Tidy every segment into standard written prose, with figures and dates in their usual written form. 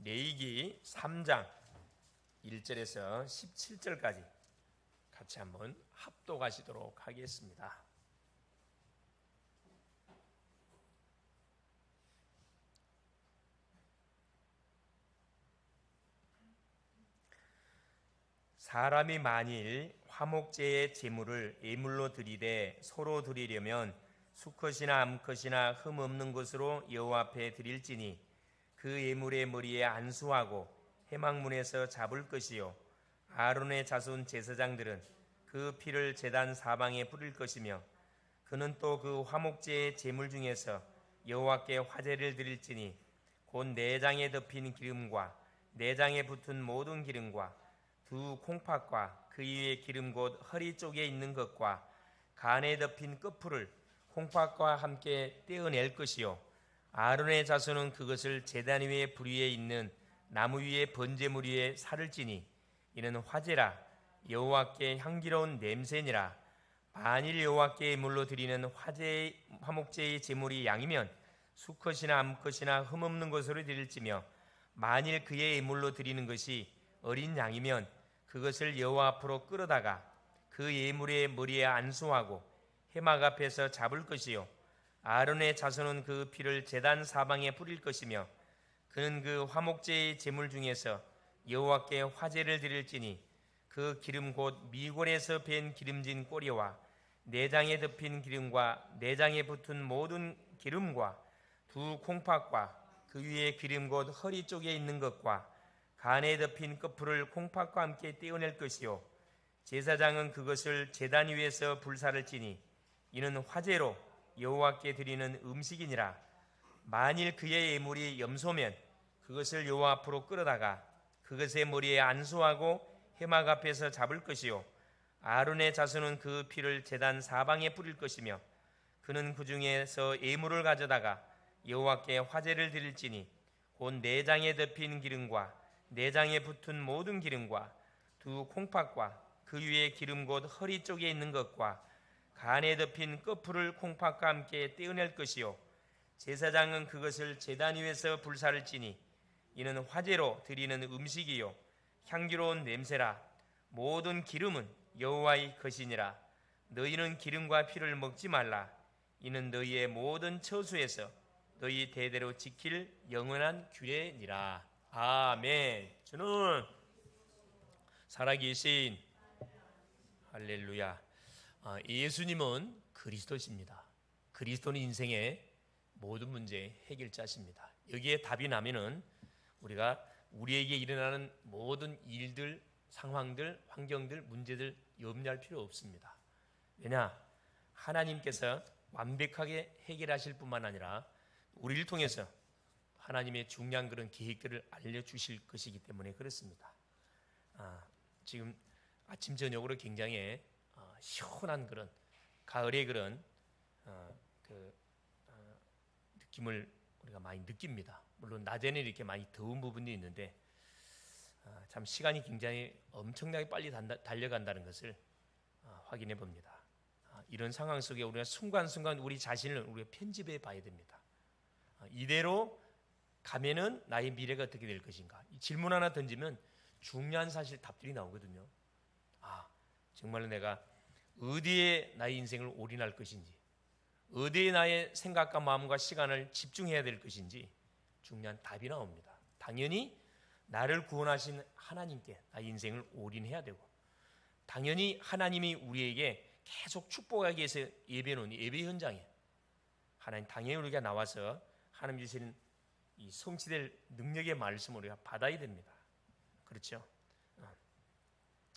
레위기 3장 1절에서 17절까지 같이 한번 합독하시도록 하겠습니다. 사람이 만일 화목제의 제물을 예물로 드리되 서로 드리려면 수컷이나 암컷이나 흠 없는 것으로 여호와 앞에 드릴지니 그 예물의 머리에 안수하고 회막문에서 잡을 것이요 아론의 자손 제사장들은 그 피를 제단 사방에 뿌릴 것이며 그는 또 그 화목제의 제물 중에서 여호와께 화제를 드릴지니 곧 내장에 덮인 기름과 내장에 붙은 모든 기름과 두 콩팥과 그 위에 기름 곧 허리 쪽에 있는 것과 간에 덮인 끝풀을 콩팥과 함께 떼어낼 것이요 아론의 자손은 그것을 제단 위에 불 위에 있는 나무 위에 번제물 위에 살을 찌니 이는 화제라 여호와께 향기로운 냄새니라. 만일 여호와께 예물로 드리는 화목제의 제물이 양이면 수컷이나 암컷이나 흠없는 것으로 드릴지며 만일 그의 예물로 드리는 것이 어린 양이면 그것을 여호와 앞으로 끌어다가 그 예물의 머리에 안수하고 회막 앞에서 잡을 것이요 아론의 자손은 그 피를 제단 사방에 뿌릴 것이며 그는 그 화목제의 제물 중에서 여호와께 화제를 드릴지니 그 기름 곧 미골에서 밴 기름진 꼬리와 내장에 덮인 기름과 내장에 붙은 모든 기름과 두 콩팥과 그 위에 기름 곧 허리 쪽에 있는 것과 간에 덮인 끝풀을 콩팥과 함께 떼어낼 것이요 제사장은 그것을 제단 위에서 불사를 찌니 이는 화제로 여호와께 드리는 음식이니라. 만일 그의 예물이 염소면 그것을 여호와 앞으로 끌어다가 그것의 머리에 안수하고 회막 앞에서 잡을 것이요 아론의 자손은 그 피를 제단 사방에 뿌릴 것이며 그는 그 중에서 예물을 가져다가 여호와께 화제를 드릴지니 곧 내장에 덮인 기름과 내장에 붙은 모든 기름과 두 콩팥과 그 위에 기름 곧 허리 쪽에 있는 것과 간에 덮인 끝풀을 콩팥과 함께 떼어낼 것이요 제사장은 그것을 제단 위에서 불사를 찌니 이는 화제로 드리는 음식이요 향기로운 냄새라. 모든 기름은 여호와의 것이니라. 너희는 기름과 피를 먹지 말라. 이는 너희의 모든 처소에서 너희 대대로 지킬 영원한 규례니라. 아멘. 주는 살아계신 할렐루야. 예수님은 그리스도십니다. 그리스도는 인생의 모든 문제의 해결자십니다. 여기에 답이 나면은 우리가 우리에게 일어나는 모든 일들, 상황들, 환경들, 문제들 염려할 필요 없습니다. 왜냐? 하나님께서 완벽하게 해결하실 뿐만 아니라 우리를 통해서 하나님의 중요한 그런 계획들을 알려주실 것이기 때문에 그렇습니다. 지금 아침 저녁으로 굉장히 시원한 그런 가을의 그런 느낌을 우리가 많이 느낍니다. 물론 낮에는 이렇게 많이 더운 부분이 있는데 참 시간이 굉장히 엄청나게 빨리 달려간다는 것을 확인해 봅니다. 이런 상황 속에 우리가 순간순간 우리 자신을 우리가 편집해 봐야 됩니다. 이대로 가면은 나의 미래가 어떻게 될 것인가? 이 질문 하나 던지면 중요한 사실 답들이 나오거든요. 정말로 내가 어디에 나의 인생을 올인할 것인지, 어디에 나의 생각과 마음과 시간을 집중해야 될 것인지 중요한 답이 나옵니다. 당연히 나를 구원하신 하나님께 나의 인생을 올인해야 되고, 당연히 하나님이 우리에게 계속 축복하기 위해서 예배는 예배 현장에 하나님 당연히 우리가 나와서 하나님 주시는 이 성취될 능력의 말씀을 우리가 받아야 됩니다. 그렇죠?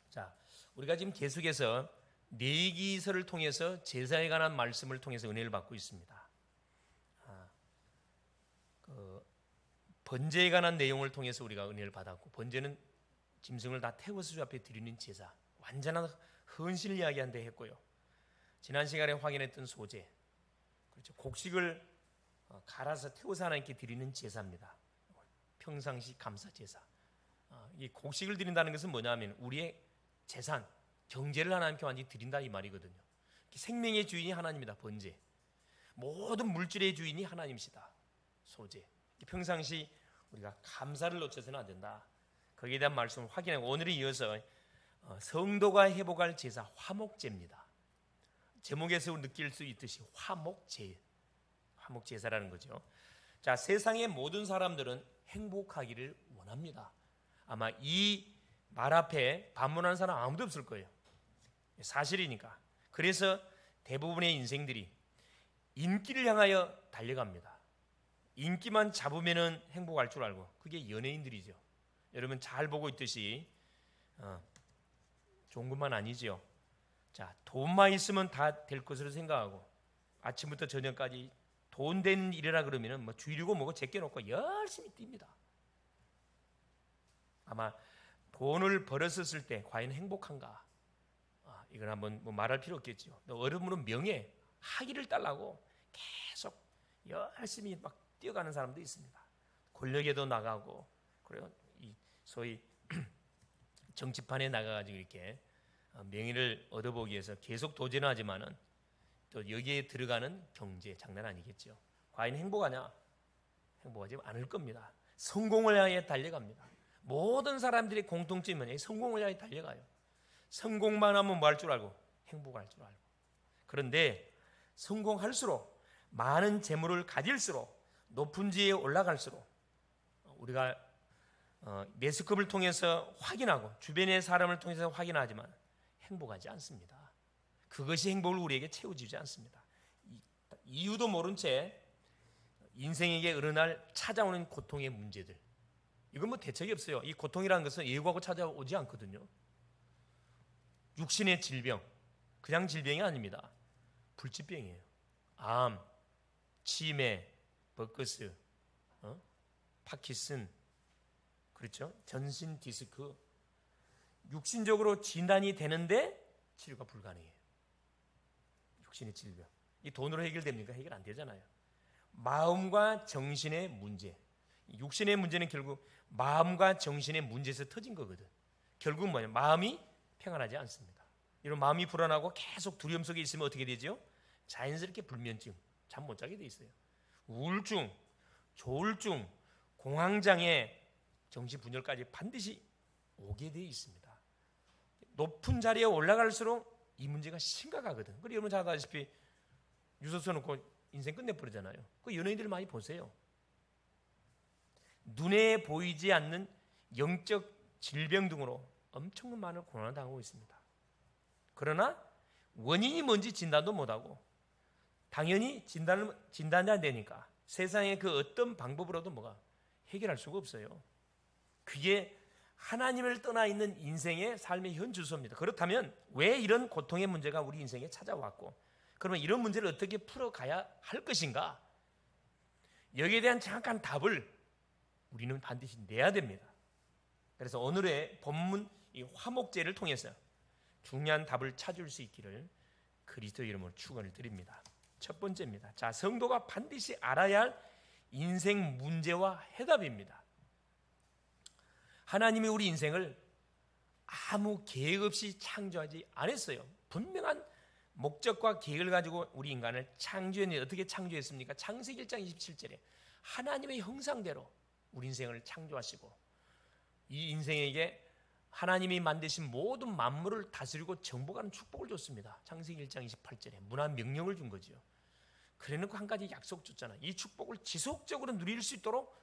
자, 우리가 지금 계속해서 레위기서를 통해서 제사에 관한 말씀을 통해서 은혜를 받고 있습니다. 번제에 관한 내용을 통해서 우리가 은혜를 받았고, 번제는 짐승을 다 태워서 주 앞에 드리는 제사, 완전한 헌신을 이야기한 데 했고요. 지난 시간에 확인했던 소제, 그렇죠. 곡식을 갈아서 태워서 하나님께 드리는 제사입니다. 평상시 감사 제사. 이 곡식을 드린다는 것은 뭐냐면 우리의 재산, 경제를 하나님께 완전히 드린다 이 말이거든요. 생명의 주인이 하나님이다. 번제. 모든 물질의 주인이 하나님이시다. 소제. 평상시 우리가 감사를 놓쳐서는 안 된다. 거기에 대한 말씀을 확인하고 오늘에 이어서 성도가 회복할 제사 화목제입니다. 제목에서 느낄 수 있듯이 화목제사라는 거죠. 자, 세상의 모든 사람들은 행복하기를 원합니다. 아마 이 말 앞에 반문하는 사람 아무도 없을 거예요. 사실이니까. 그래서 대부분의 인생들이 인기를 향하여 달려갑니다. 인기만 잡으면 행복할 줄 알고, 그게 연예인들이죠. 여러분 잘 보고 있듯이 좋은 것만 아니죠. 자, 돈만 있으면 다 될 것으로 생각하고 아침부터 저녁까지 돈 된 일이라 그러면 뭐 주일이고 뭐고 제껴놓고 열심히 뜁니다. 아마 돈을 벌었을 때 과연 행복한가? 이건 한번 뭐 말할 필요 없겠죠. 어른으로 명예, 학위를 달라고 계속 열심히 막 뛰어가는 사람도 있습니다. 권력에도 나가고, 그리고 이 소위 정치판에 나가가지고 이렇게 명예를 얻어보기 위해서 계속 도전하지만은 또 여기에 들어가는 경제 장난 아니겠죠. 과연 행복하냐? 행복하지 않을 겁니다. 성공을 향해 달려갑니다. 모든 사람들의 공통점은 성공을 향해 달려가요. 성공만 하면 뭐 할 줄 알고? 행복할 줄 알고. 그런데 성공할수록, 많은 재물을 가질수록, 높은 지위에 올라갈수록 우리가 매스컴을 통해서 확인하고 주변의 사람을 통해서 확인하지만 행복하지 않습니다. 그것이 행복을 우리에게 채워주지 않습니다. 이유도 모른 채 인생에게 어느 날 찾아오는 고통의 문제들, 이건 뭐 대책이 없어요. 이 고통이라는 것은 예고하고 찾아오지 않거든요. 육신의 질병, 그냥 질병이 아닙니다. 불치병이에요. 암, 치매, 버커스, 파킨슨, 그렇죠? 전신 디스크, 육신적으로 진단이 되는데 치료가 불가능해요. 육신의 질병, 이 돈으로 해결됩니까? 해결 안 되잖아요. 마음과 정신의 문제, 육신의 문제는 결국 마음과 정신의 문제에서 터진 거거든. 결국 뭐냐? 마음이 평안하지 않습니다. 이런 마음이 불안하고 계속 두려움 속에 있으면 어떻게 되죠? 자연스럽게 불면증, 잠 못 자게 돼 있어요. 우울증, 조울증, 공황장애, 정신분열까지 반드시 오게 돼 있습니다. 높은 자리에 올라갈수록 이 문제가 심각하거든. 그리고 여러분 잘 아다시피 유서 놓고 인생 끝내버리잖아요. 그 연예인들 많이 보세요. 눈에 보이지 않는 영적 질병 등으로 엄청 많은 고난을 당하고 있습니다. 그러나 원인이 뭔지 진단도 못하고, 당연히 진단이 안 되니까 세상의 그 어떤 방법으로도 뭐가 해결할 수가 없어요. 그게 하나님을 떠나 있는 인생의 삶의 현 주소입니다. 그렇다면 왜 이런 고통의 문제가 우리 인생에 찾아왔고, 그러면 이런 문제를 어떻게 풀어가야 할 것인가? 여기에 대한 정확한 답을 우리는 반드시 내야 됩니다. 그래서 오늘의 본문 이 화목제를 통해서 중요한 답을 찾을 수 있기를 그리스도 이름으로 축원을 드립니다. 첫 번째입니다. 자, 성도가 반드시 알아야 할 인생 문제와 해답입니다. 하나님이 우리 인생을 아무 계획 없이 창조하지 않았어요. 분명한 목적과 계획을 가지고 우리 인간을 창조했는데 어떻게 창조했습니까? 창세기 1장 27절에 하나님의 형상대로 우리 인생을 창조하시고 이 인생에게 하나님이 만드신 모든 만물을 다스리고 정복하는 축복을 줬습니다. 창세기 1장 28절에 문화 명령을 준 거죠. 그래놓고 한 가지 약속 줬잖아요. 이 축복을 지속적으로 누릴 수 있도록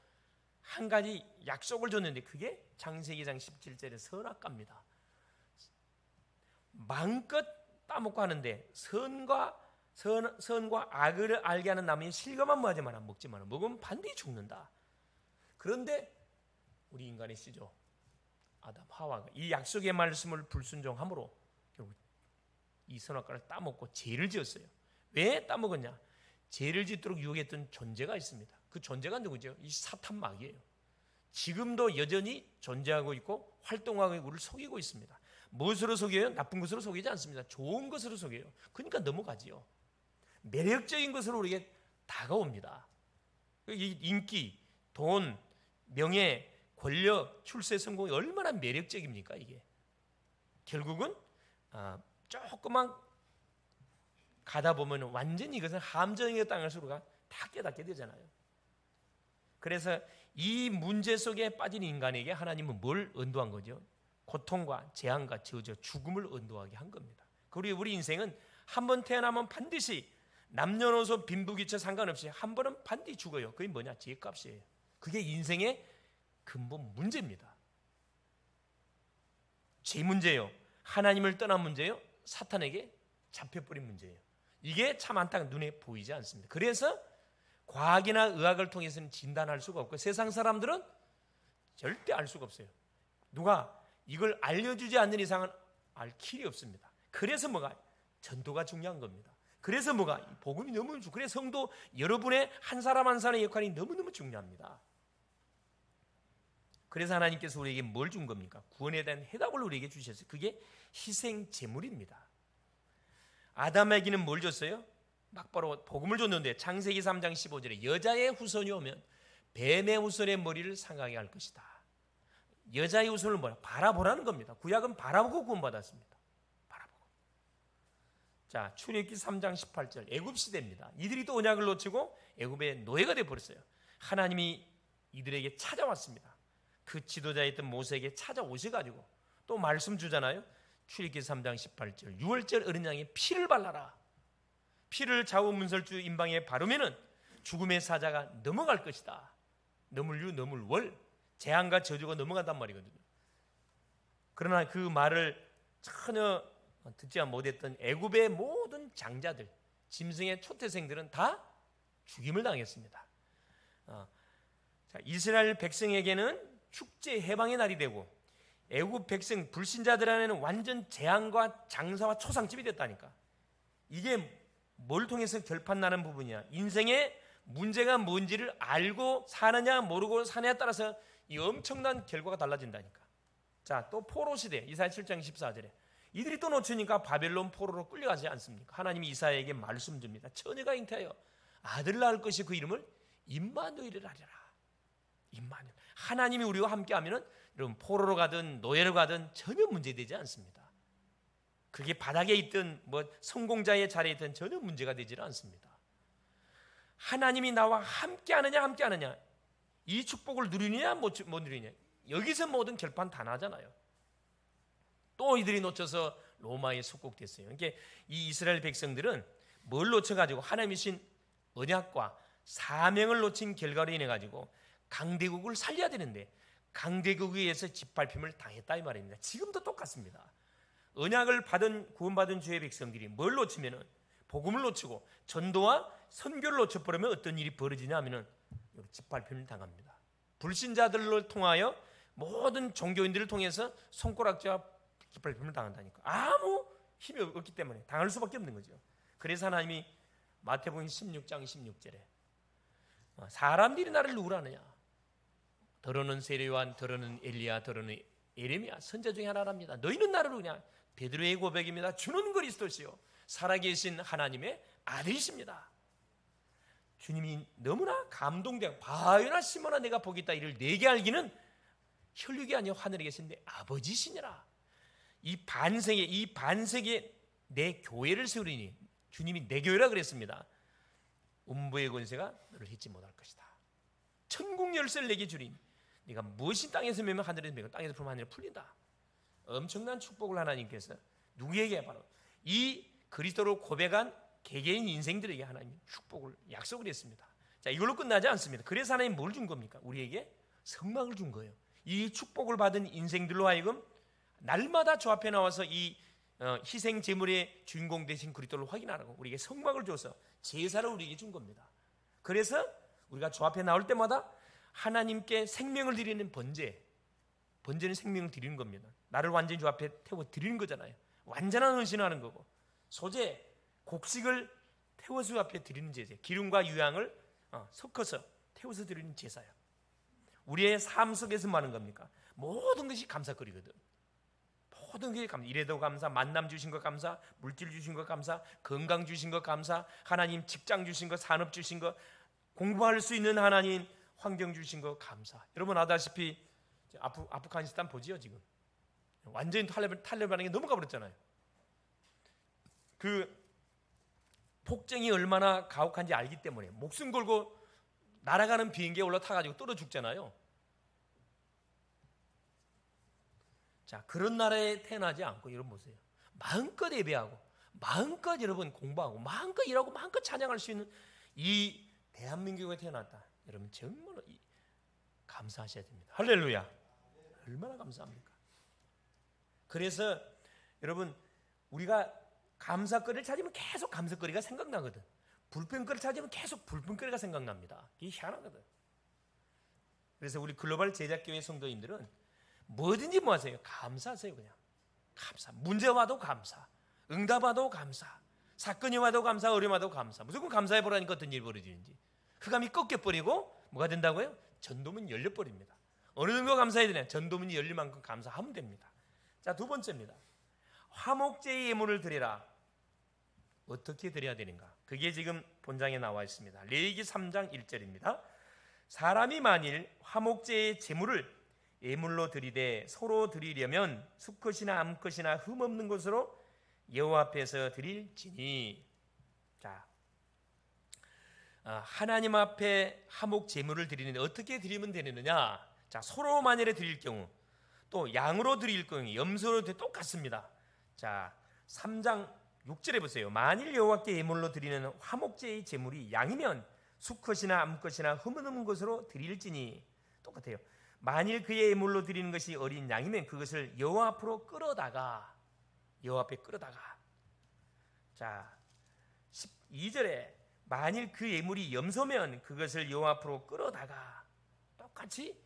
한 가지 약속을 줬는데 그게 창세기 2장 17절의 선악과입니다. 마음껏 따먹고 하는데 선과 악을 알게 하는 나무의 실과만 뭐하지 마라, 먹지 마라. 먹으면 반드시 죽는다. 그런데 우리 인간의 시조 아담 하와가 이 약속의 말씀을 불순종함으로 결국 이 선악과를 따먹고 죄를 지었어요. 왜 따먹었냐? 죄를 짓도록 유혹했던 존재가 있습니다. 그 존재가 누구죠? 이 사탄 마귀예요. 지금도 여전히 존재하고 있고 활동하고 우리를 속이고 있습니다. 무엇으로 속여요? 나쁜 것으로 속이지 않습니다. 좋은 것으로 속여요. 그러니까 넘어가지요. 매력적인 것으로 우리에게 다가옵니다. 이 인기, 돈, 명예, 권력, 출세, 성공이 얼마나 매력적입니까? 이게 결국은 조금만 가다 보면 완전히 이것은 함정의 땅에서 우리가 다 깨닫게 되잖아요. 그래서 이 문제 속에 빠진 인간에게 하나님은 뭘 언도한 거죠? 고통과 재앙과 저주, 죽음을 언도하게 한 겁니다. 그리고 우리 인생은 한 번 태어나면 반드시 남녀노소 빈부귀천 상관없이 한 번은 반드시 죽어요. 그게 뭐냐? 죄값이에요. 그게 인생의 근본 문제입니다. 죄 문제예요. 하나님을 떠난 문제예요. 사탄에게 잡혀버린 문제예요. 이게 참 안타깝게 눈에 보이지 않습니다. 그래서 과학이나 의학을 통해서는 진단할 수가 없고 세상 사람들은 절대 알 수가 없어요. 누가 이걸 알려주지 않는 이상은 알 길이 없습니다. 그래서 뭐가? 전도가 중요한 겁니다. 그래서 뭐가? 복음이 너무 중요해요. 그래서 성도 여러분의 한 사람 한 사람의 역할이 너무너무 중요합니다. 그래서 하나님께서 우리에게 뭘 준 겁니까? 구원에 대한 해답을 우리에게 주셨어요. 그게 희생 제물입니다. 아담에게는 뭘 줬어요? 막바로 복음을 줬는데 창세기 3장 15절에 여자의 후손이 오면 뱀의 후손의 머리를 상하게 할 것이다. 여자의 후손을 뭐라? 바라보라는 겁니다. 구약은 바라보고 구원받았습니다. 바라보고. 자, 출애굽기 3장 18절 애굽 시대입니다. 이들이 또 언약을 놓치고 애굽의 노예가 되어 버렸어요. 하나님이 이들에게 찾아왔습니다. 그 지도자였던 모세에게 찾아오셔가지고 또 말씀 주잖아요. 출애굽기 3장 18절 유월절 어린 양의 피를 발라라. 피를 좌우 문설주 임방에 바르면은 죽음의 사자가 넘어갈 것이다. 너물유 너물월 재앙과 저주가 넘어간단 말이거든요. 그러나 그 말을 전혀 듣지 못했던 애굽의 모든 장자들, 짐승의 초태생들은 다 죽임을 당했습니다. 자, 이스라엘 백성에게는 축제 해방의 날이 되고 애굽 백성 불신자들에게는 완전 재앙과 장사와 초상집이 됐다니까. 이게 뭘 통해서 결판나는 부분이야? 인생의 문제가 뭔지를 알고 사느냐 모르고 사느냐에 따라서 이 엄청난 결과가 달라진다니까. 자, 또 포로 시대 이사야 7장 14절에 이들이 또 놓치니까 바벨론 포로로 끌려가지 않습니까? 하나님이 이사야에게 말씀 줍니다. 처녀가 잉태하여 아들 낳을 것이 그 이름을 임마누엘이라 하리라. 임마누엘. 하나님이 우리와 함께하면은 여러분 포로로 가든 노예로 가든 전혀 문제되지 않습니다. 그게 바닥에 있든 뭐 성공자의 자리에 있든 전혀 문제가 되지 않습니다. 하나님이 나와 함께하느냐 이 축복을 누리느냐 못 누리느냐 여기서 모든 결판 다 나잖아요. 또 이들이 놓쳐서 로마에 속국됐어요. 그러니까 이 이스라엘 백성들은 뭘 놓쳐가지고 하나님이 신 언약과 사명을 놓친 결과로 인해 가지고 강대국을 살려야 되는데 강대국에 의해서 짓밟힘을 당했다 이 말입니다. 지금도 똑같습니다. 언약을 받은 구원받은 주의 백성들이 뭘 놓치면은 복음을 놓치고 전도와 선교를 놓쳐버리면 어떤 일이 벌어지냐 하면은 짓밟힘을 당합니다. 불신자들을 통하여 모든 종교인들을 통해서 손가락질과 짓밟힘을 당한다니까. 아무 힘이 없기 때문에 당할 수밖에 없는 거죠. 그래서 하나님이 마태복음 16장 16절에 사람들이 나를 누구라 하느냐? 더러는 세례요한, 더러는 엘리야, 더러는 예레미야 선자 중에 하나랍니다. 너희는 나를 누구냐? 베드로의 고백입니다. 주는 그리스도시요 살아계신 하나님의 아들이십니다. 주님이 너무나 감동되고 바요나 시몬아 내가 복이 있다 이를 내게 알기는 혈육이 아니요 하늘에 계신 내 아버지시니라. 이 반세기에 내 교회를 세우리니 주님이 내 교회라 그랬습니다. 음부의 권세가 너를 잊지 못할 것이다. 천국 열쇠를 내게 주리니 네가 무엇이 땅에서 매면 하늘에서 매고 땅에서 풀면 하늘에 풀린다. 엄청난 축복을 하나님께서 누구에게? 바로 이 그리스도로 고백한 개개인 인생들에게 하나님이 축복을 약속을 했습니다. 자, 이걸로 끝나지 않습니다. 그래서 하나님 뭘 준 겁니까? 우리에게 성막을 준 거예요. 이 축복을 받은 인생들로 하여금 날마다 주 앞에 나와서 이 희생 제물의 주인공 되신 그리스도를 확인하라고 우리에게 성막을 줘서 제사를 우리에게 준 겁니다. 그래서 우리가 주 앞에 나올 때마다 하나님께 생명을 드리는 번제는 생명을 드리는 겁니다. 나를 완전히 주 앞에 태워 드리는 거잖아요. 완전한 헌신하는 거고 소재 곡식을 태워서 주 앞에 드리는 제사, 기름과 유향을 섞어서 태워서 드리는 제사야. 우리의 삶 속에서 뭐 하는 겁니까? 모든 것이 감사거리거든. 모든 것이 감사. 이래도 감사, 만남 주신 것 감사, 물질 주신 것 감사, 건강 주신 것 감사, 하나님 직장 주신 것, 산업 주신 것, 공부할 수 있는 하나님 환경 주신 것 감사. 여러분 아다시피 아프가니스탄 보지요 지금. 완전히 탈레반에게 넘어가 버렸잖아요. 그 폭정이 얼마나 가혹한지 알기 때문에 목숨 걸고 날아가는 비행기에 올라타가지고 떨어 죽잖아요. 자, 그런 나라에 태어나지 않고 여러분 보세요. 마음껏 예배하고 마음껏 여러분 공부하고 마음껏 일하고 마음껏 찬양할 수 있는 이 대한민국에 태어났다. 여러분 정말 감사하셔야 됩니다. 할렐루야. 얼마나 감사합니까? 그래서 여러분 우리가 감사거리를 찾으면 계속 감사거리가 생각나거든. 불평거리를 찾으면 계속 불평거리가 생각납니다. 이게 희한하거든. 그래서 우리 글로벌 제작교회 성도님들은 뭐든지 뭐 하세요? 감사하세요. 그냥 감사. 문제 와도 감사, 응답 와도 감사, 사건이 와도 감사, 어려움 와도 감사. 무조건 감사해 보라니까 어떤 일이 벌어지는지. 흑암이 꺾여버리고 뭐가 된다고요? 전도문이 열려버립니다. 어느 정도 감사해야 되냐? 전도문이 열릴 만큼 감사하면 됩니다. 자, 두 번째입니다. 화목제의 예물을 드리라. 어떻게 드려야 되는가? 그게 지금 본장에 나와 있습니다. 레위기 3장 1절입니다. 사람이 만일 화목제의 제물을 예물로 드리되 서로 드리려면 수컷이나 암컷이나 흠없는 것으로 여호와 앞에서 드릴지니. 자, 하나님 앞에 화목 제물을 드리는데 어떻게 드리면 되느냐? 자, 소로 만일에 드릴 경우, 또 양으로 드릴 경우, 염소로 드릴 똑같습니다. 자, 3장 6절에 보세요. 만일 여호와께 예물로 드리는 화목제의 제물이 양이면 수컷이나 암컷이나 흠없는 것으로 드릴지니. 똑같아요. 만일 그의 예물로 드리는 것이 어린 양이면 그것을 여호와 앞으로 끌어다가, 여호와 앞에 끌어다가. 자, 12절에 만일 그 예물이 염소면 그것을 여호와 앞으로 끌어다가. 똑같이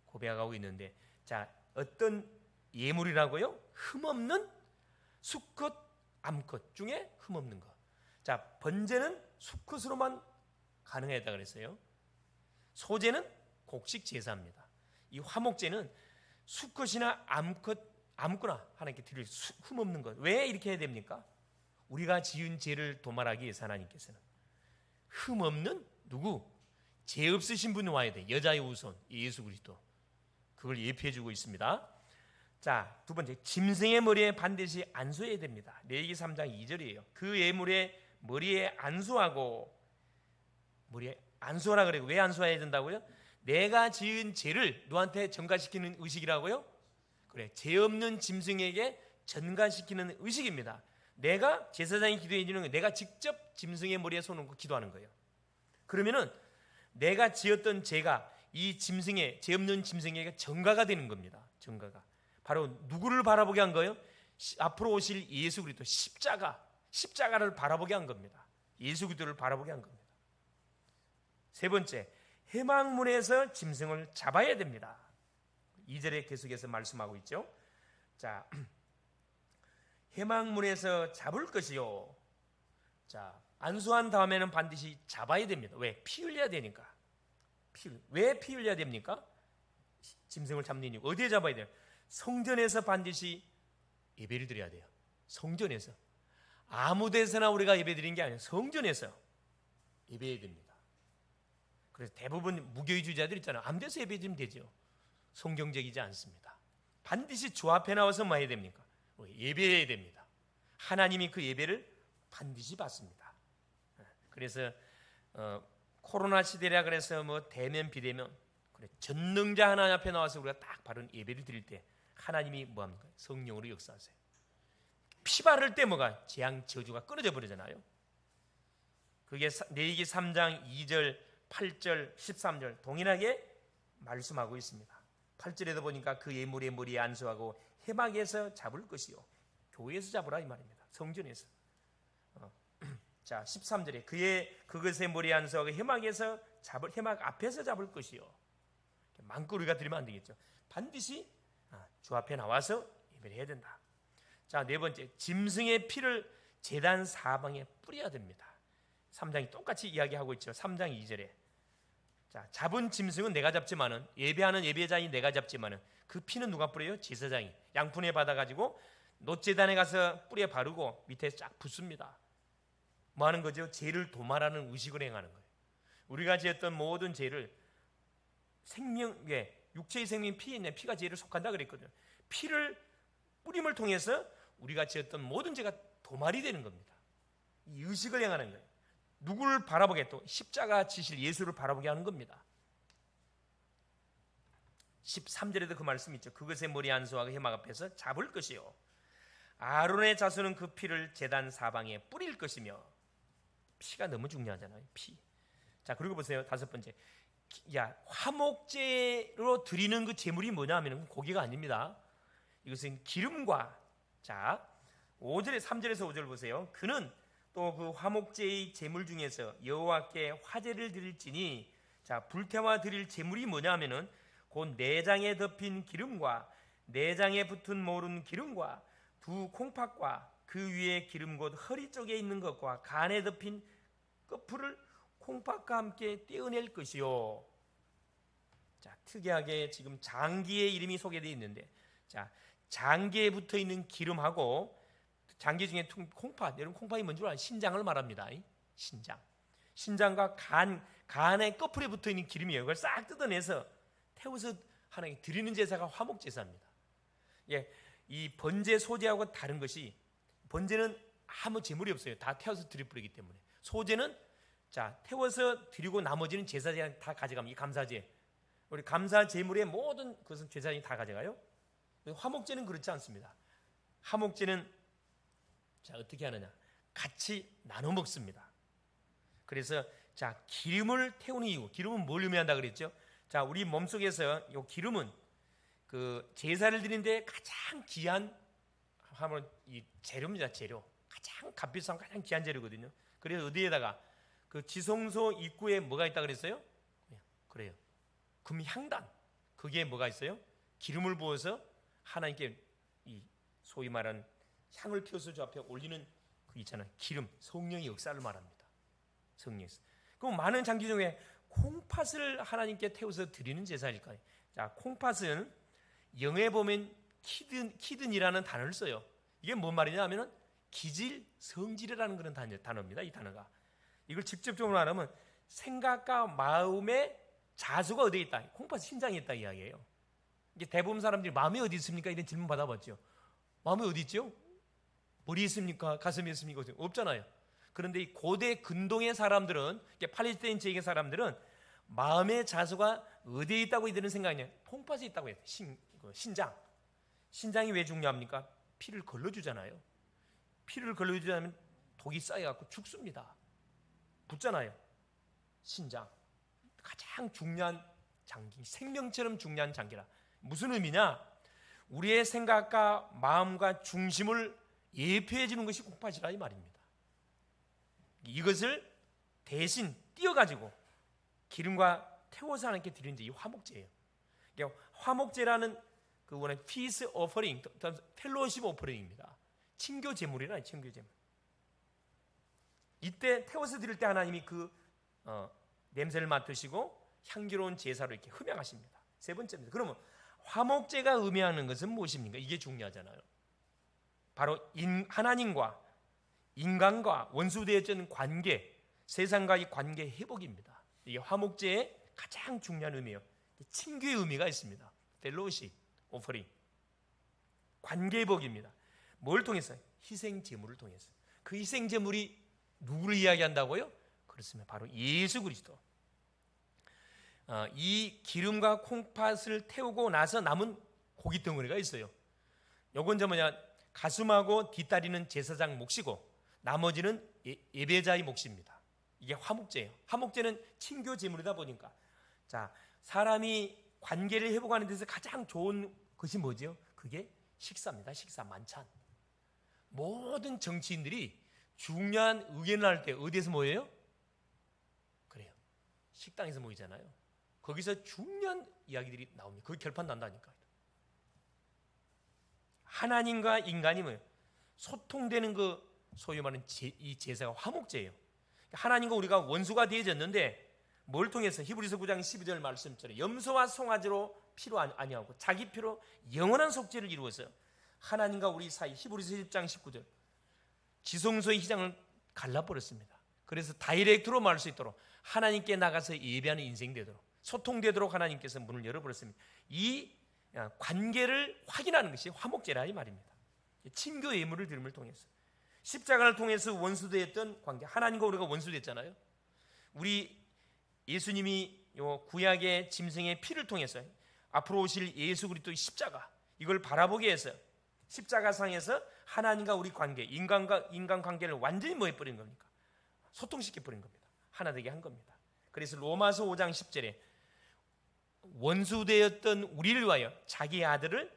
고백하고 있는데, 자, 어떤 예물이라고요? 흠없는 수컷, 암컷 중에 흠없는 것. 자, 번제는 수컷으로만 가능하다 그랬어요. 소제는 곡식 제사입니다. 이 화목제는 수컷이나 암컷 아무거나 하나님께 드릴 흠없는 것. 왜 이렇게 해야 됩니까? 우리가 지은 죄를 도말하기 위해서 하나님께서는 흠없는 누구? 죄 없으신 분이 와야 돼. 여자의 우선 예수 그리스도. 그걸 예표해주고 있습니다. 자, 두 번째, 짐승의 머리에 반드시 안수해야 됩니다. 레위기 3장 2절이에요. 그 예물의 머리에 안수하고. 머리에 안수하라 그래요. 왜 안수해야 된다고요? 내가 지은 죄를 너한테 전가시키는 의식이라고요? 그래, 죄 없는 짐승에게 전가시키는 의식입니다. 내가 제사장이 기도해 주는 거예요. 내가 직접 짐승의 머리에 손 얹고 기도하는 거예요. 그러면은 내가 지었던 죄가 이 짐승의, 죄 없는 짐승에게 전가가 되는 겁니다. 전가가. 바로 누구를 바라보게 한 거예요? 앞으로 오실 예수 그리스도, 십자가를 바라보게 한 겁니다. 예수 그리스도를 바라보게 한 겁니다. 세 번째, 회막문에서 짐승을 잡아야 됩니다. 2절에 계속해서 말씀하고 있죠. 자, 회막문에서 잡을 것이요. 자, 안수한 다음에는 반드시 잡아야 됩니다. 왜? 피 흘려야 되니까. 왜 피 흘려야 됩니까? 짐승을 잡는 이유. 어디에 잡아야 돼요? 성전에서 반드시 예배를 드려야 돼요. 성전에서. 아무 데서나 우리가 예배 드리는 게 아니에요. 성전에서 예배해야 됩니다. 그래서 대부분 무교의주의자들 있잖아요. 아무 데서 예배 드리면 되죠. 성경적이지 않습니다. 반드시 주 앞에 나와서 뭐 해야 됩니까? 예배해야 됩니다. 하나님이 그 예배를 반드시 받습니다. 그래서 코로나 시대라 그래서 뭐 대면 비대면, 그래, 전능자 하나님 앞에 나와서 우리가 딱 바른 예배를 드릴 때 하나님이 뭐 합니까? 성령으로 역사하세요. 피 바를 때 뭐가? 재앙 저주가 끊어져 버리잖아요. 그게 레위기 3장 2절, 8절, 13절 동일하게 말씀하고 있습니다. 8절에도 보니까 그 예물의 머리에 안수하고 회막에서 잡을 것이요. 교회에서 잡으라 이 말입니다. 성전에서. 자, 13절에 그것의 머리에 안수하고 회막에서 회막 앞에서 잡을 것이요. 마음껏 우리가 드리면 안 되겠죠. 반드시 주 앞에 나와서 예배를 해야 된다. 자, 네 번째, 짐승의 피를 제단 사방에 뿌려야 됩니다. 3장이 똑같이 이야기하고 있죠. 3장 2절에. 자, 잡은 짐승은 내가 잡지만은, 예배하는 예배자인 내가 잡지만은 그 피는 누가 뿌려요? 제사장이 양푼에 받아가지고 놋제단에 가서 뿌려 바르고 밑에 쫙 붓습니다. 뭐 하는 거죠? 죄를 도말하는 의식을 행하는 거예요. 우리가 지었던 모든 죄를 육체의 생명 피에 있는 피가 죄를 속한다 그랬거든요. 피를 뿌림을 통해서 우리가 지었던 모든 죄가 도말이 되는 겁니다. 이 의식을 행하는 거예요. 누구를 바라보게, 또 십자가 지실 예수를 바라보게 하는 겁니다. 13절에도 그 말씀 있죠. 그것의 머리 안수와 해막 앞에서 잡을 것이요 아론의 자손은 그 피를 제단 사방에 뿌릴 것이며. 피가 너무 중요하잖아요. 피. 자, 그리고 보세요. 다섯 번째, 화목제로 드리는 그 제물이 뭐냐 하면 고기가 아닙니다. 이것은 기름과, 자 5절에 3절에서 5절 보세요. 그는 또 그 화목제의 제물 중에서 여호와께 화제를 드릴지니, 자 불태워 드릴 제물이 뭐냐 하면은 곧 내장에 덮인 기름과 내장에 붙은 모른 기름과 두 콩팥과 그 위에 기름 곧 허리 쪽에 있는 것과 간에 덮인 끝풀을 콩팥과 함께 떼어낼 것이요. 자, 특이하게 지금 장기의 이름이 소개되어 있는데, 자 장기에 붙어 있는 기름하고 장기 중에 콩팥, 여러분 콩팥이 뭔지 알아요? 신장을 말합니다. 신장과 간의 끝풀에 붙어 있는 기름이에요. 그걸 싹 뜯어내서 태워서 하나님께 드리는 제사가 화목 제사입니다. 이 번제 소제하고 다른 것이, 번제는 아무 제물이 없어요. 다 태워서 드려버리기 때문에. 소제는 자 태워서 드리고 나머지는 제사장이 다 가져갑니다. 이 감사제, 우리 감사 제물의 모든 것은 제사장이 다 가져가요. 화목제는 그렇지 않습니다. 화목제는 자 어떻게 하느냐, 같이 나눠 먹습니다. 그래서 자 기름을 태우는 이유, 기름은 뭘 의미한다 그랬죠? 자 우리 몸속에서 이 기름은 그 제사를 드리는데 가장 귀한 하면 이 재료입니다. 재료, 가장 값비싼 가장 귀한 재료거든요. 그래서 어디에다가 그 지성소 입구에 뭐가 있다 그랬어요? 그래요. 금향단, 거기에 뭐가 있어요? 기름을 부어서 하나님께 이 소위 말하는 향을 피워서 저 앞에 올리는 그 있잖아요. 기름, 성령의 역사를 말합니다. 성령의 역사. 그럼 많은 장기 중에 콩팥을 하나님께 태워서 드리는 제사일까요? 자, 콩팥은 영어에 보면 키든이라는 단어를 써요. 이게 뭔 말이냐 하면은 기질, 성질이라는 그런 단어입니다. 이 단어가. 이걸 직접적으로 말하면 생각과 마음의 자수가 어디에 있다? 콩팥 신장에 있다 이야기예요. 이게 대부분 사람들이 마음이 어디 있습니까? 이런 질문 받아봤죠. 마음이 어디 있죠? 머리에 있습니까? 가슴에 있습니까? 없잖아요. 그런데 이 고대 근동의 사람들은, 팔레스타인 지역의 사람들은 마음의 자수가 어디에 있다고 이들은 생각하냐? 콩팥에 있다고 해요. 신장. 신장이 왜 중요합니까? 피를 걸러주잖아요. 피를 걸러주자면 독이 쌓여갖고 죽습니다. 붙잖아요. 신장. 가장 중요한 장기, 생명처럼 중요한 장기라. 무슨 의미냐? 우리의 생각과 마음과 중심을 예표해 주는 것이 콩팥이라 이 말입니다. 이것을 대신 띄어가지고 기름과 태워서 하나님께 드리는 게 이 화목제예요. 그러니까 화목제라는 그 원래 피스 오퍼링, 펠로십 오퍼링입니다. 친교 제물이라 친교 제물. 이때 태워서 드릴 때 하나님이 그 냄새를 맡으시고 향기로운 제사로 이렇게 흠양하십니다. 세 번째입니다. 그러면 화목제가 의미하는 것은 무엇입니까? 이게 중요하잖아요. 바로 하나님과 인간과 원수되어진 관계, 세상과의 관계 회복입니다. 이게 화목제의 가장 중요한 의미예요. 친교의 의미가 있습니다. 펠로십, 오퍼링, 관계 회복입니다. 뭘 통해서? 희생 제물을 통해서. 그 희생 제물이 누구를 이야기한다고요? 그렇습니다. 바로 예수 그리스도. 이 기름과 콩팥을 태우고 나서 남은 고기 덩어리가 있어요. 요건 뭐냐? 가슴하고 뒷다리는 제사장 몫이고 나머지는 예배자의 몫입니다. 이게 화목제예요. 화목제는 친교 제물이다 보니까, 자 사람이 관계를 회복하는 데서 가장 좋은 것이 뭐죠? 그게 식사입니다. 식사, 만찬. 모든 정치인들이 중요한 의견을 할 때 어디에서 모여요? 그래요. 식당에서 모이잖아요. 거기서 중요한 이야기들이 나옵니다. 거기 결판 난다니까요. 하나님과 인간이 소통되는 그 소위 말하는 이 제사가 화목제예요. 하나님과 우리가 원수가 되어졌는데 뭘 통해서? 히브리서 9장 12절 말씀처럼 염소와 송아지로 피로 아니하고 자기 피로 영원한 속죄를 이루어서 하나님과 우리 사이, 히브리서 10장 19절 지성소의 희장을 갈라버렸습니다. 그래서 다이렉트로 말할 수 있도록 하나님께 나가서 예배하는 인생 되도록, 소통되도록 하나님께서 문을 열어버렸습니다. 이 관계를 확인하는 것이 화목제라 이 말입니다. 친교 예물을 드림을 통해서 십자가를 통해서 원수되었던 관계, 하나님과 우리가 원수됐잖아요. 우리 예수님이 요 구약의 짐승의 피를 통해서 앞으로 오실 예수 그리스도의 십자가, 이걸 바라보게 해서 십자가상에서 하나님과 우리 관계, 인간과 인간 관계를 완전히 뭐 해버린 겁니까? 소통시켜 버린 겁니다. 하나 되게 한 겁니다. 그래서 로마서 5장 10절에 원수되었던 우리를 위하여 자기 아들을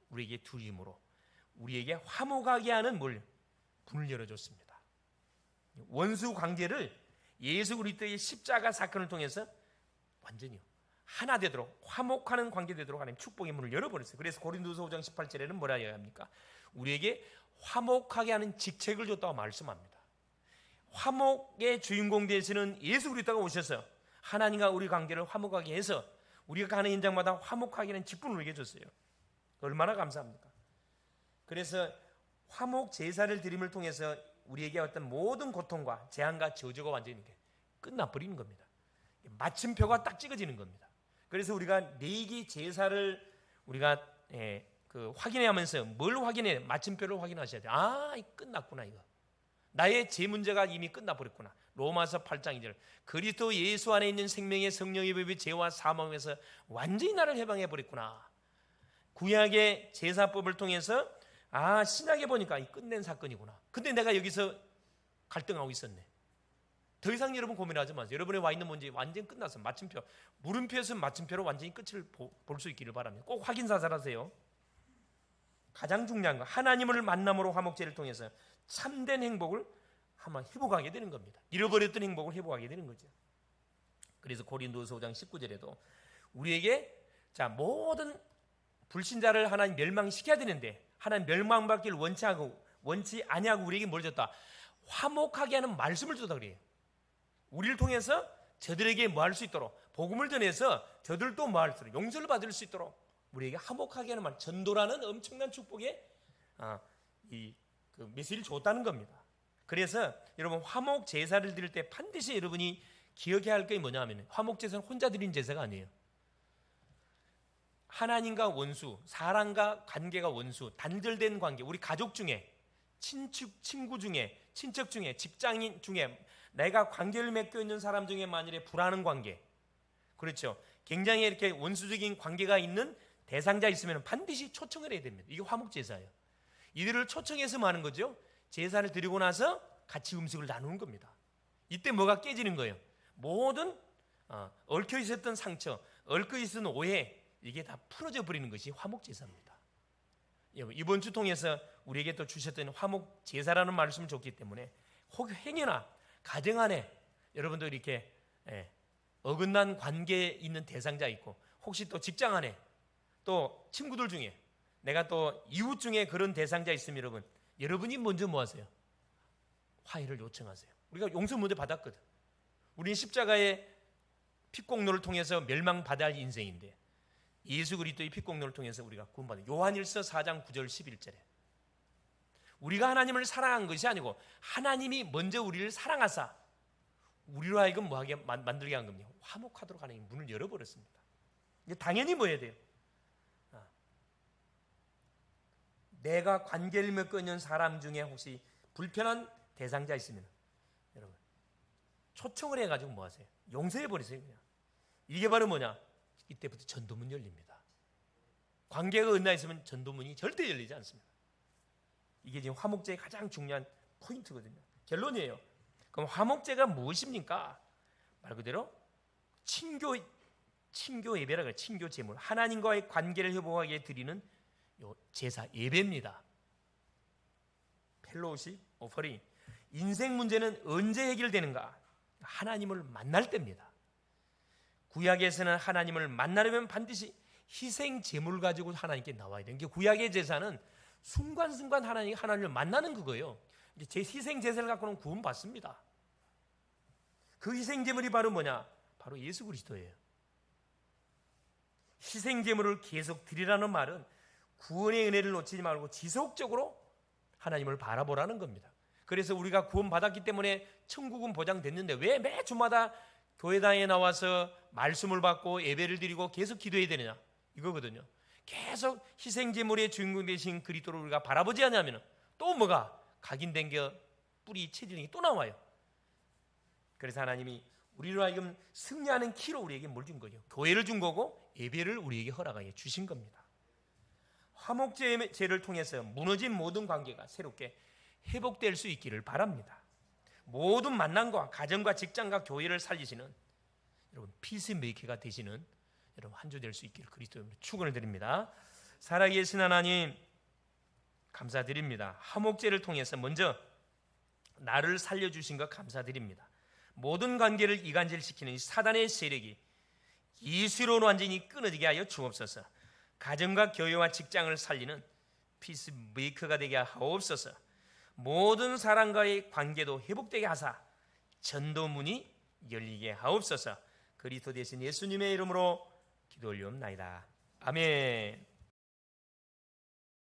우리에게 두림으로 우리에게 화목하게 하는 문을 열어줬습니다. 원수 관계를 예수 그리스도의 십자가 사건을 통해서 완전히 하나 되도록, 화목하는 관계 되도록 하나님 축복의 문을 열어버렸어요. 그래서 고린도서 5장 18절에는 뭐라 해야 합니까? 우리에게 화목하게 하는 직책을 줬다고 말씀합니다. 화목의 주인공 되시는 예수 그리스도가 오셔서 하나님과 우리 관계를 화목하게 해서 우리가 가는 현장마다 화목하게 하는 직분을 우리에게 줬어요. 얼마나 감사합니까? 그래서 화목 제사를 드림을 통해서 우리에게 어떤 모든 고통과 재앙과 저주가 완전히 끝나버리는 겁니다. 마침표가 딱 찍어지는 겁니다. 그래서 우리가 내기 제사를 우리가 확인해 하면서 뭘 확인해? 마침표를 확인하셔야 돼요. 아, 끝났구나 이거. 나의 죄 문제가 이미 끝나버렸구나. 로마서 8장 2절 그리스도 예수 안에 있는 생명의 성령의 법이 죄와 사망에서 완전히 나를 해방해 버렸구나. 구약의 제사법을 통해서 신약에 보니까 끝낸 사건이구나. 근데 내가 여기서 갈등하고 있었네. 더 이상 여러분 고민하지 마세요. 여러분의 와 있는 문제 완전히 끝났어. 마침표, 물음표에서 마침표로 완전히 끝을 볼 수 있기를 바랍니다. 꼭 확인 사살하세요. 가장 중요한 거, 하나님을 만남으로 화목제를 통해서 참된 행복을 한번 회복하게 되는 겁니다. 잃어버렸던 행복을 회복하게 되는 거죠. 그래서 고린도서 5장 19절에도 우리에게 모든 불신자를 하나님 멸망시켜야 되는데 하나님 멸망받기를 원치 아니하고 우리에게 뭘 줬다? 화목하게 하는 말씀을 줬다 그래요. 우리를 통해서 저들에게 뭐 할 수 있도록, 복음을 전해서 저들도 뭐 할 수 있도록, 용서를 받을 수 있도록 우리에게 화목하게 하는 말, 전도라는 엄청난 축복의 그 메시지를 줬다는 겁니다. 그래서 여러분 화목 제사를 드릴 때 반드시 여러분이 기억해야 할 게 뭐냐 하면 화목 제사는 혼자 드리는 제사가 아니에요. 하나님과 원수, 사람과 관계가 원수, 단절된 관계, 우리 가족 중에, 친구 중에, 친척 중에, 직장인 중에, 내가 관계를 맺고 있는 사람 중에 만일에 불안한 관계, 그렇죠, 굉장히 이렇게 원수적인 관계가 있는 대상자 있으면 반드시 초청을 해야 됩니다. 이게 화목제사예요. 이들을 초청해서 뭐 하는 거죠? 제사를 드리고 나서 같이 음식을 나누는 겁니다. 이때 뭐가 깨지는 거예요? 모든 얽혀 있었던 상처, 얽혀 있었던 오해, 이게 다 풀어져 버리는 것이 화목제사입니다. 이번 주 통해서 우리에게 또 주셨던 화목제사라는 말씀을 줬기 때문에 혹 행여나 가정 안에 여러분도 이렇게 어긋난 관계에 있는 대상자 있고, 혹시 또 직장 안에 또 친구들 중에 내가 또 이웃 중에 그런 대상자 있으면 여러분이 먼저 뭐 하세요? 화해를 요청하세요. 우리가 용서 먼저 받았거든. 우리는 십자가의 피공로를 통해서 멸망받아야 할 인생인데 예수 그리스도의 피공로를 통해서 우리가 구원받은, 요한일서 4장 9절 11절에 우리가 하나님을 사랑한 것이 아니고 하나님이 먼저 우리를 사랑하사 우리로 하여금 뭐하게 만들게 한 겁니다. 화목하도록 하나님 문을 열어버렸습니다. 이제 당연히 뭐 해야 돼요? 내가 관계를 맺고 있는 사람 중에 혹시 불편한 대상자 있으면 여러분 초청을 해가지고 뭐 하세요? 용서해버리세요. 그냥. 이게 바로 뭐냐? 이때부터 전도문 열립니다. 관계가 엇나 있으면 전도문이 절대 열리지 않습니다. 이게 지금 화목제의 가장 중요한 포인트거든요. 결론이에요. 그럼 화목제가 무엇입니까? 말 그대로 친교 예배라 그래요. 친교 제물, 하나님과의 관계를 회복하게 드리는 요 제사 예배입니다. 펠로우십 오퍼링. 인생 문제는 언제 해결되는가? 하나님을 만날 때입니다. 구약에서는 하나님을 만나려면 반드시 희생 제물을 가지고 하나님께 나와야 돼요. 구약의 제사는 순간순간 하나님을 만나는 그거예요. 제 희생 제사를 갖고는 구원 받습니다. 그 희생 제물이 바로 뭐냐? 바로 예수 그리스도예요. 희생 제물을 계속 드리라는 말은 구원의 은혜를 놓치지 말고 지속적으로 하나님을 바라보라는 겁니다. 그래서 우리가 구원 받았기 때문에 천국은 보장됐는데 왜 매 주마다 교회당에 나와서 말씀을 받고 예배를 드리고 계속 기도해야 되느냐? 이거거든요. 계속 희생 제물의 주인공 되신 그리스도를 우리가 바라보지 않으면 또 뭐가? 각인된 게 뿌리 체질이 또 나와요. 그래서 하나님이 우리로 하여금 승리하는 키로 우리에게 뭘 준 거예요? 교회를 준 거고 예배를 우리에게 허락하여 주신 겁니다. 화목제를 통해서 무너진 모든 관계가 새롭게 회복될 수 있기를 바랍니다. 모든 만남과 가정과 직장과 교회를 살리시는 여러분 피스메이커가 되시는 여러분 한 주 될 수 있기를 그리스도의 이름으로 축원을 드립니다. 살아계신 하나님 감사드립니다. 화목제를 통해서 먼저 나를 살려주신 것 감사드립니다. 모든 관계를 이간질시키는 이 사단의 세력이 예수로 완전히 끊어지게 하여 주옵소서. 가정과 교회와 직장을 살리는 피스메이커가 되게 하옵소서. 모든 사람과의 관계도 회복되게 하사 전도문이 열리게 하옵소서. 그리스도 되신 예수님의 이름으로 기도 올리옵나이다. 아멘.